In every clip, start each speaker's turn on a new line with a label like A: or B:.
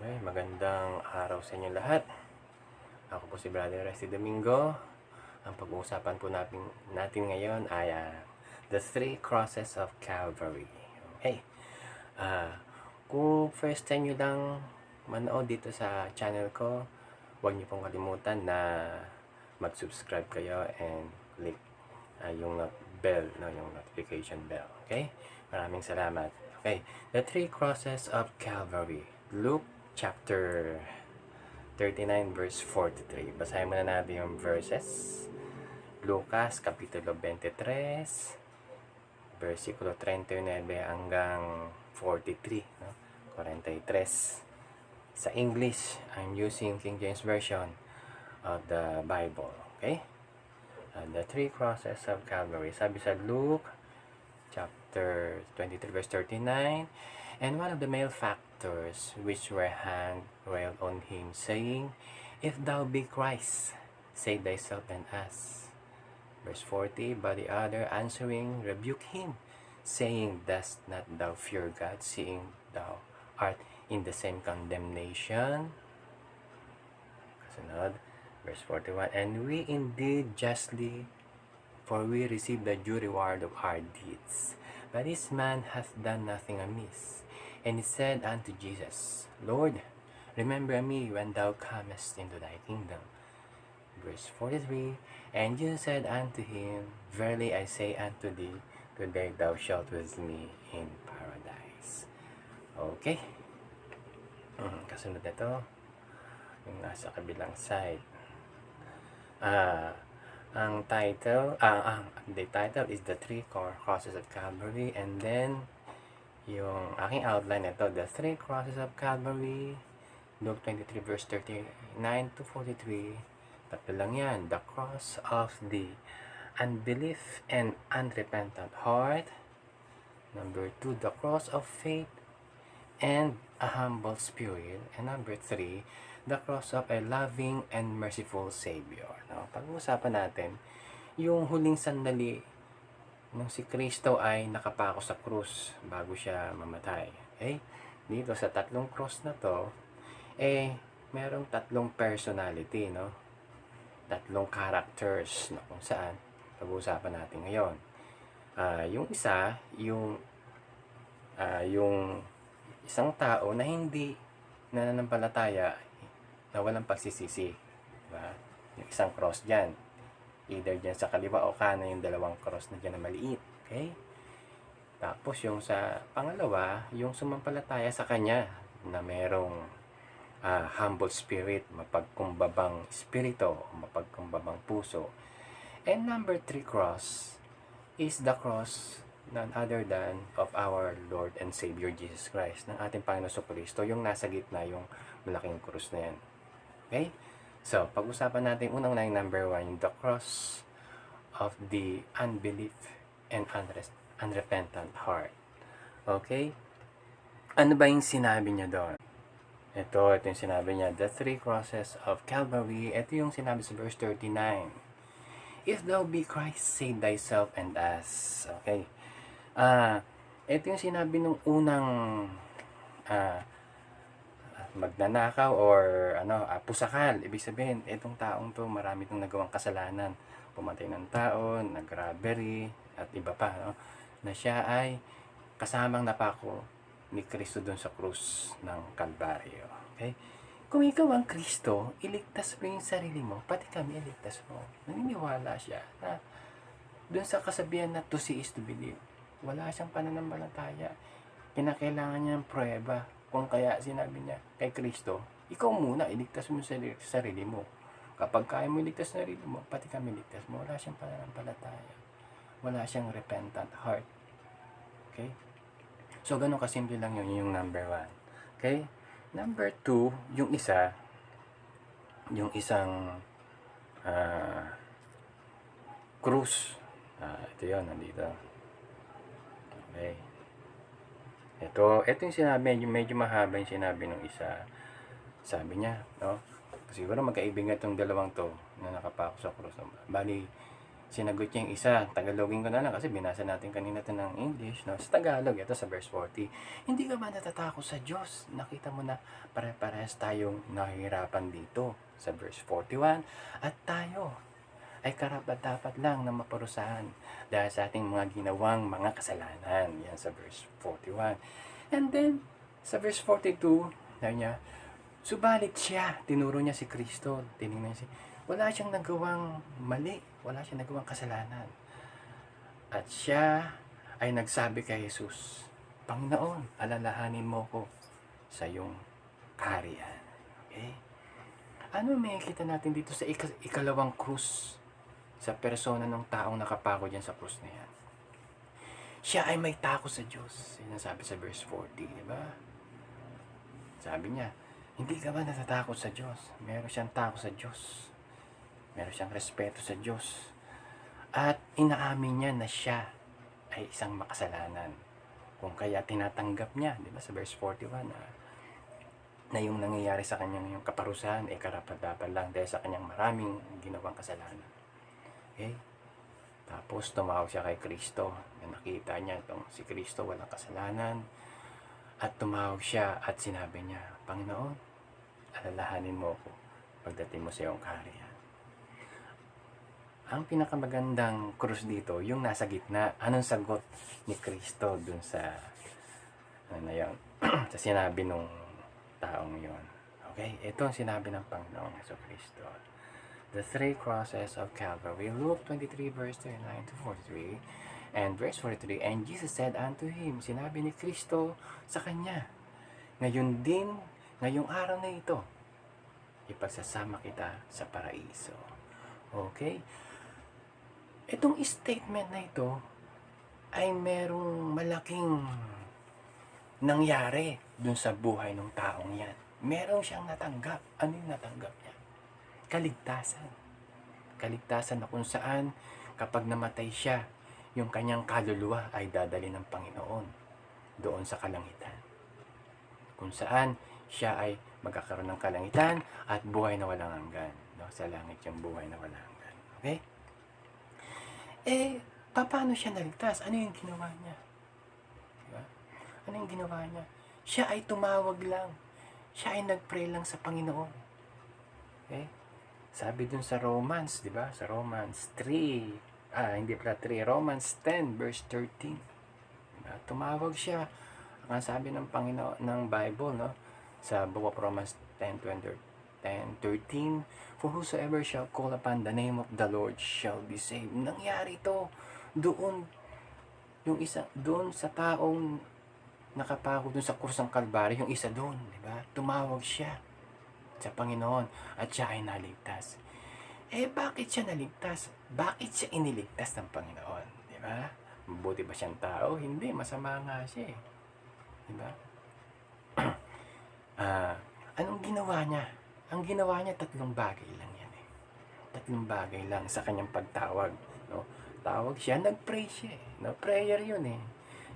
A: Okay, magandang araw sa inyo lahat. Ako po si Brother Resty Domingo. Ang pag-uusapan po natin ngayon ay The Three Crosses of Calvary. Okay. Ah, kung first time nyo lang manood dito sa channel ko, huwag niyo pong kalimutan na mag-subscribe kayo and click yung bell, no, yung notification bell. Okay? Maraming salamat. Okay. The Three Crosses of Calvary. Luke chapter 39 verse 43. Basahin muna natin yung verses. Lucas kapitulo 23 versikulo 39 hanggang 43, no? 43. Sa English, I'm using King James Version of the Bible. Okay? The Three Crosses of Calvary. Sabi sa Luke chapter 23 verse 39, and one of the malefactors which were hanged railed on him, saying, If thou be Christ, save thyself and us. Verse 40, but the other answering rebuked him, saying, Dost not thou fear God, seeing thou art in the same condemnation? Kasunod, verse 41, and we indeed justly, for we receive the due reward of our deeds. But this man hath done nothing amiss. And he said unto Jesus, Lord, remember me when thou comest into thy kingdom. Verse 43, and Jesus said unto him, Verily I say unto thee, today thou shalt with me in paradise. Okay. Kasunod na ito, yung nasa kabilang side. The title is The Three Crosses of Calvary, and then yung aking outline ito, The Three Crosses of Calvary, Luke 23 verse 39 to 43. Tatlo lang yan. The cross of the unbelief and unrepentant heart. Number 2, the cross of faith and a humble spirit. And number 3, the cross of a loving and merciful Savior. No? Pag-uusapan natin yung huling sandali nung si Kristo ay nakapako sa krus bago siya mamatay. Okay? Dito sa tatlong cross na to, merong tatlong personality, no? Tatlong characters na kung saan pag-uusapan natin ngayon. Yung isa, yung isang tao na hindi nananampalataya, na walang pagsisisi. Diba? Yung isang cross dyan. Either dyan sa kaliwa o kanan yung dalawang cross na dyan na maliit. Okay? Tapos yung sa pangalawa, yung sumampalataya sa kanya na merong humble spirit, mapagkumbabang spirito, mapagkumbabang puso. And number 3 cross is the cross none other than of our Lord and Savior Jesus Christ, ng ating Panginoon Kristo, yung nasa gitna, yung malaking krus na yan. Okay? So, pag-usapan natin unang number 1, the cross of the unbelief and unrepentant heart. Okay? Ano ba yung sinabi niya doon? Ito yung sinabi niya, the three crosses of Calvary. Ito yung sinabi sa verse 39. If thou be Christ, save thyself and us. Okay? Ito yung sinabi nung unang magnanakaw or pusakal. Ibig sabihin, itong taong to, marami itong nagawang kasalanan. Pumatay ng tao, nag-robbery, at iba pa. No? Na siya ay kasamang napako ni Kristo dun sa krus ng Kalbaryo. Okay? Kung ikaw ang Kristo, iligtas mo yung sarili mo, pati kami iligtas mo. Naniniwala siya na dun sa kasabihan na to see is to believe. Wala siyang pananampalataya. Kinakailangan niya ng prueba. Kung kaya sinabi niya kay Kristo, ikaw muna, iligtas mo sa sarili mo. Kapag kaya mo iligtas sa sarili mo, pati kami iligtas mo. Wala siyang pananampalataya. Wala siyang repentant heart. Okay? So, ganun kasimple lang yun, yung number 1. Okay? Number 2, yung isang krus. Ito yun, nandito. Okay. Ito yung sinabi, medyo mahaba yung sinabi ng isa. Sabi niya, no? Siguro magkaibigan itong dalawang to na nakapako sa krus. Bali, Sinagot niya yung isa. Tagalogin ko na lang kasi binasa natin kanina ito ng English. No? Sa Tagalog, ito sa verse 40. Hindi ka ba natatakot sa Diyos? Nakita mo na pare-parehas tayong nahihirapan dito sa verse 41. At tayo ay karapat-dapat lang na maparusahan dahil sa ating mga ginawang mga kasalanan. Yan sa verse 41. And then, sa verse 42, sabi niya, subalit siya, tinuro niya si Kristo. Tinignan niya wala siyang nagawang mali. Wala siyang nagawang kasalanan. At siya ay nagsabi kay Jesus, Panginoon, alalahanin mo ko sa iyong kaharian. Okay? Ano makikita natin dito sa ikalawang krus? Sa persona ng taong nakapako dyan sa krus na yan. Siya ay may takot sa Diyos. Yan ang sabi sa verse 40, di ba? Sabi niya, hindi ka ba natatakot sa Diyos? Meron siyang takot sa Diyos. Meron siyang respeto sa Diyos. At inaamin niya na siya ay isang makasalanan. Kung kaya tinatanggap niya, di ba sa verse 41, na yung nangyayari sa kanyang yung kaparusahan ay karapat-dapat lang dahil sa kanyang maraming ginawang kasalanan. Okay? Tapos tumawag siya kay Kristo. Nakita niya itong si Kristo walang kasalanan. At tumawag siya at sinabi niya, Panginoon, alalahanin mo ako pagdating mo sa iyong kaharian. Ang pinakamagandang krus dito, yung nasa gitna. Anong sagot ni Kristo dun sa sa sinabi nung taong yon? Okay, ito ang sinabi ng Panginoong Hesus Kristo. The three crosses of Calvary. Luke 23 verse 39 to 43 and verse 43. And Jesus said unto him, sinabi ni Kristo sa kanya, ngayon din, ngayong araw na ito, ipagsasama kita sa paraiso. Okay? Itong statement na ito ay merong malaking nangyari dun sa buhay ng taong yan. Meron siyang natanggap. Ano yung natanggap niya? Kaligtasan. Kaligtasan na kung saan kapag namatay siya, yung kanyang kaluluwa ay dadali ng Panginoon doon sa kalangitan. Kung saan siya ay magkakaroon ng kalangitan at buhay na walang hanggan. No? Sa langit yung buhay na walang hanggan. Okay? Paano siya naligtas? Ano yung ginawa niya? Diba? Ano yung ginawa niya? Siya ay tumawag lang. Siya ay nag-pray lang sa Panginoon. Okay? Sabi dun sa Romans, di ba? Sa Romans 3, hindi pala 3, Romans 10 verse 13. Diba? Tumawag siya. Ang sabi ng Panginoon ng Bible, no? Sa Book of Romans 10:13, for whosoever shall call upon the name of the Lord shall be saved. Nangyari ito doon, yung isa doon sa taong nakapako doon sa krus ng Kalbaryo, yung isa doon, di ba? Tumawag siya sa Panginoon at siya ay naligtas. Bakit siya naligtas? Bakit siya iniligtas ng Panginoon? Di ba? Mabuti ba siyang tao? Hindi, masama nga siya eh. Di ba? Anong ginawa niya? Ang ginawa niya, 3 bagay lang yan eh. 3 bagay lang sa kanyang pagtawag. No? Tawag siya, nag-pray siya eh. No? Prayer yun eh.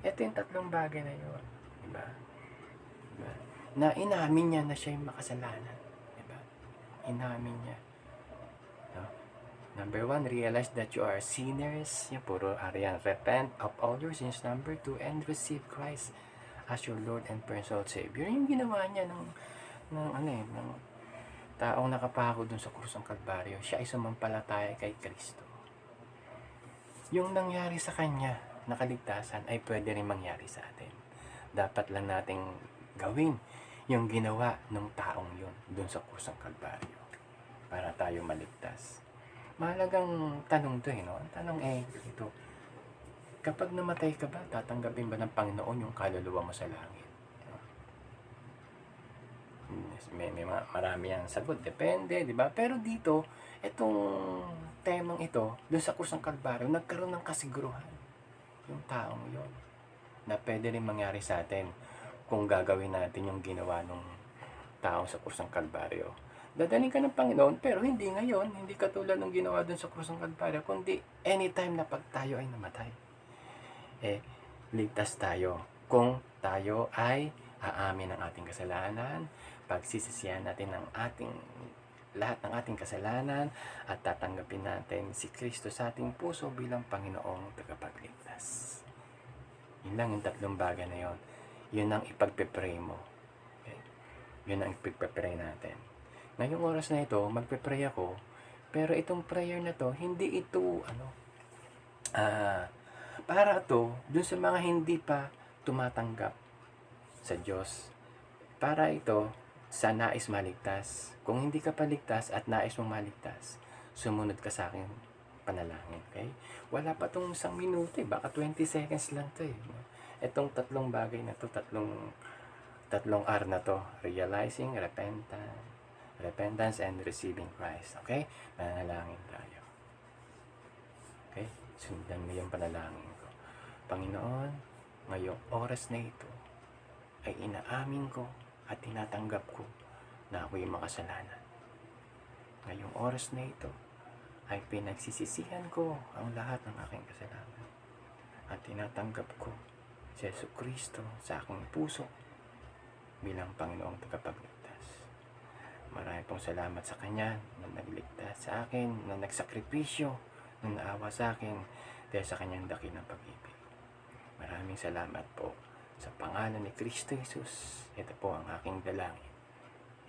A: Ito yung 3 bagay na yun. Diba? Diba? Na inamin niya na siya yung makasalanan. Diba? Inamin niya. No? Number 1, realize that you are sinners. Yung puro ariyan. Repent of all your sins. Number 2, and receive Christ as your Lord and personal Savior. Yung ginawa niya ng taong nakapako dun sa krus ng Kalbaryo. Siya ay sumampalataya kay Kristo. Yung nangyari sa kanya na kaligtasan ay pwede rin mangyari sa atin. Dapat lang nating gawin yung ginawa ng taong yun dun sa krus ng Kalbaryo para tayo maligtas. Mahalagang tanong to eh, no? Ang tanong ito, kapag namatay ka ba, tatanggapin ba ng Panginoon yung kaluluwa mo sa langit? May marami ang sagot, depende, di ba? Pero dito, itong temang ito, doon sa krus ng Kalbaryo, nagkaroon ng kasiguruhan yung taong yon na pwede rin mangyari sa atin kung gagawin natin yung ginawa ng taong sa krus ng Kalbaryo. Dadaling ka ng Panginoon, pero hindi ngayon, hindi katulad ng ginawa doon sa krus ng Kalbaryo, kundi anytime na pag tayo ay namatay. Ligtas tayo kung tayo ay aamin ng ating kasalanan, pagsisisihan natin ng ating lahat ng ating kasalanan at tatanggapin natin si Kristo sa ating puso bilang Panginoong tagapagligtas. Yun lang yung tatlong bagay na yun. Yun ang ipagpe-pray mo. Okay? Yun ang ipagpe-pray natin. Ngayong oras na ito, magpe-pray ako, pero itong prayer na to, hindi ito, para to, dun sa mga hindi pa tumatanggap sa Diyos. Para ito, sa nais maligtas. Kung hindi ka paligtas at nais mong maligtas, sumunod ka sa aking panalangin. Okay? Wala pa tong 1 minuto eh. Baka 20 seconds lang to eh. Itong tatlong bagay na to, tatlong R na to. Realizing, repentance, and receiving Christ. Okay? Panalangin tayo. Okay? Sundan mo yung panalangin ko. Panginoon, ngayong oras na ito, ay inaamin ko at tinatanggap ko na ako'y makasalanan. Ngayong oras na ito, ay pinagsisisihan ko ang lahat ng aking kasalanan. At tinatanggap ko si Jesucristo sa aking puso bilang Panginoong tagapagligtas. Marami pong salamat sa Kanya na nagligtas sa akin, na nagsakripisyo, na naawa sa akin dahil sa Kanyang dakilang pag-ibig. Maraming salamat po. Sa pangalan ni Kristo Jesus, ito po ang aking dalangin.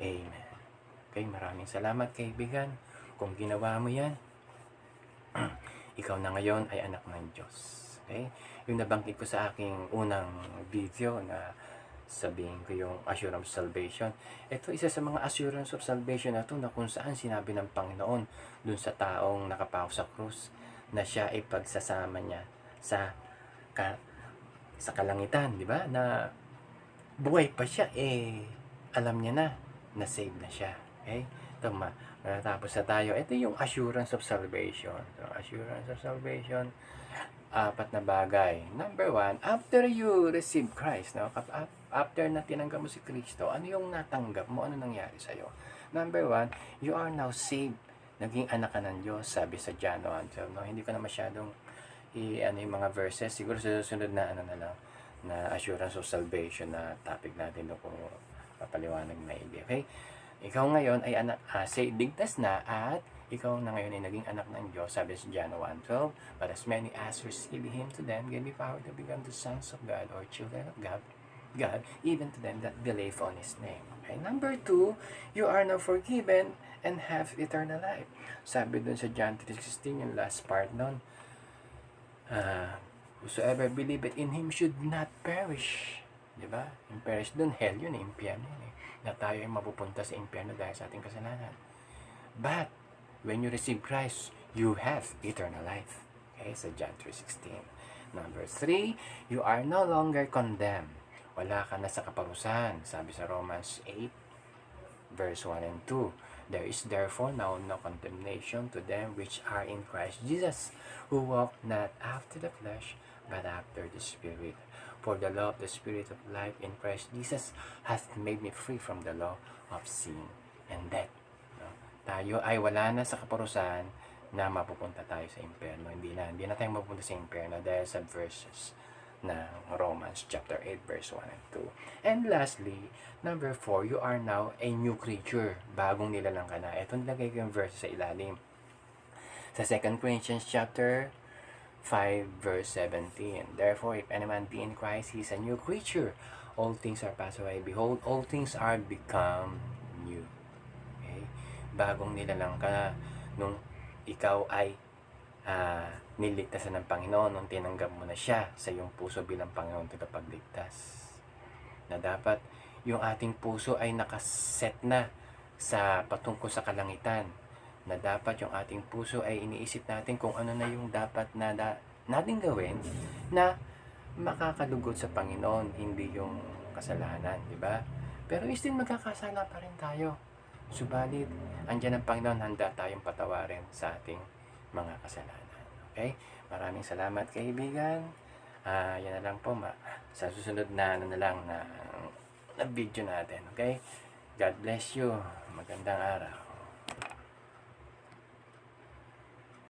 A: Amen. Okay, maraming salamat kaibigan. Kung ginawa mo yan, ikaw na ngayon ay anak ng Diyos. Okay? Yung nabanggit ko sa aking unang video na sabihin ko yung assurance of salvation. Ito isa sa mga assurance of salvation na ito na kung saan sinabi ng Panginoon dun sa taong nakapako sa krus na siya ay pagsasama niya sa kalangitan, di ba? Na buhay pa siya, alam niya na save na siya. Okay? Ito, matapos na tayo. Ito yung assurance of salvation. So, assurance of salvation, 4 na bagay. Number 1, after you receive Christ, no? After na tinanggap mo si Kristo, ano yung natanggap mo? Ano nangyari sa'yo? Number 1, you are now saved. Naging anak ka ng Diyos, sabi sa John 1:12. No? Hindi ko na masyadong yung mga verses, siguro sa susunod na na assurance of salvation na topic natin doon kung papaliwanag na ibi. Okay? Ikaw ngayon ay anak, ligtas na at ikaw na ngayon ay naging anak ng Diyos, sabi sa John 1:12. But as many as receive Him, to them gave me power to become the sons of God or children of God, even to them that believe on His name. Okay? Number 2, you are now forgiven and have eternal life. Sabi dun sa John 3:16, yung last part nun, whosoever believeth in Him should not perish. Diba? Yung perish dun, hell yun, impyerno yun. Na tayo ay mapupunta sa impyerno dahil sa ating kasalanan. But, when you receive Christ, you have eternal life. Okay, sa John 3:16. Number 3, you are no longer condemned. Wala ka na sa kaparusahan. Sabi sa Romans 8, verse 1 and 2. There is therefore now no condemnation to them which are in Christ Jesus, who walk not after the flesh, but after the Spirit. For the law of the Spirit of life in Christ Jesus hath made me free from the law of sin and death. No? Tayo ay wala na sa kaparusahan na mapupunta tayo sa impyerno. Hindi na tayo mapupunta sa impyerno dahil sa verses ng Romans chapter 8 verse 1 and 2. And lastly, number 4, you are now a new creature. Bagong nilalang ka na. Ito nilagay ko yung verse sa ilalim. Sa 2 Corinthians chapter 5 verse 17. Therefore, if any man be in Christ, he is a new creature. All things are passed away. Behold, all things are become new. Okay? Bagong nilalang ka na nung ikaw ay niligtasan ng Panginoon, nung tinanggap mo na siya sa iyong puso bilang Panginoon tagapagligtas. Na dapat yung ating puso ay nakaset na sa patungkol sa kalangitan. Na dapat yung ating puso ay iniisip natin kung ano na yung dapat na nating gawin na makakalugod sa Panginoon, hindi yung kasalanan, di ba? Pero still magkakasala pa rin tayo. Subalit, andyan ang Panginoon, handa tayong patawarin sa ating mga kasalanan. Okay? Maraming salamat kaibigan. Yan na lang po sa susunod na na video natin. Okay? God bless you. Magandang araw.